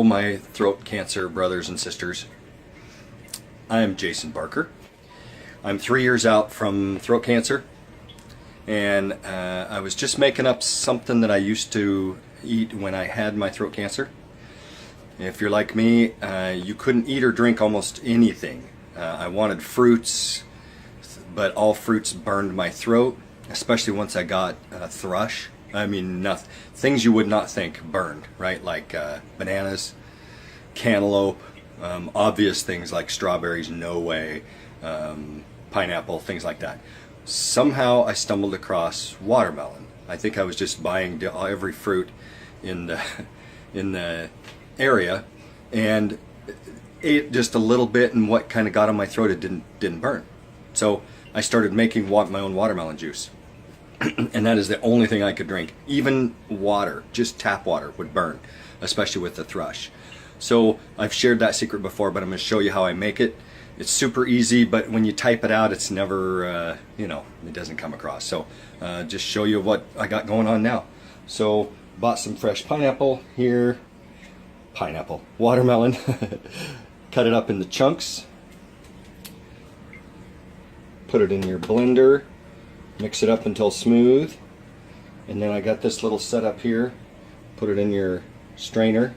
Hello, my throat cancer brothers and sisters. I am Jason Barker. I'm 3 years out from throat cancer, and I was just making up something that I used to eat when I had my throat cancer. If you're like me, you couldn't eat or drink almost anything. I wanted fruits, but all fruits burned my throat, especially once I got thrush. I mean, things you would not think burned, right? Like bananas, cantaloupe, obvious things like strawberries, no way, pineapple, things like that. Somehow I stumbled across watermelon. I think I was just buying every fruit in the area and ate just a little bit, and what kind of got on my throat, it didn't burn. So I started making my own watermelon juice. And that is the only thing I could drink. Even water, just tap water, would burn, especially with the thrush. So I've shared that secret before, but I'm going to show you how I make it. It's super easy, but when you type it out, it's never, it doesn't come across. So just show you what I got going on now. So bought some fresh pineapple here. Watermelon. Cut it up into chunks. Put it in your blender. Mix it up until smooth, and then I got this little setup here. Put it in your strainer.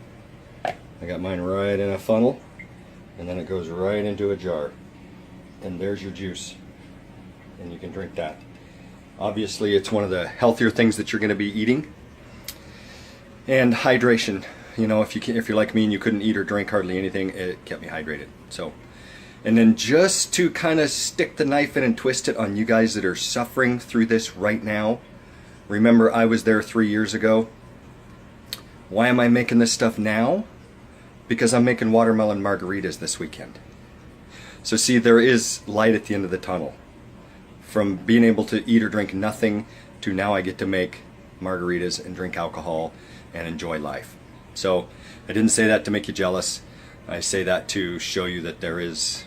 I got mine right in a funnel, and then it goes right into a jar, and there's your juice, and you can drink that. Obviously it's one of the healthier things that you're going to be eating. And hydration, if you're like me and you couldn't eat or drink hardly anything, it kept me hydrated. So, and then just to kind of stick the knife in and twist it on you guys that are suffering through this right now. Remember, I was there 3 years ago. Why am I making this stuff now? Because I'm making watermelon margaritas this weekend. So see, there is light at the end of the tunnel. From being able to eat or drink nothing to now I get to make margaritas and drink alcohol and enjoy life. So I didn't say that to make you jealous. I say that to show you that there is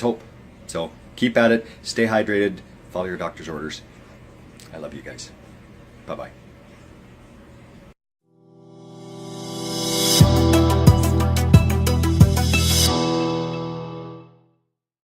hope. So keep at it, stay hydrated, follow your doctor's orders. I love you guys. Bye-bye.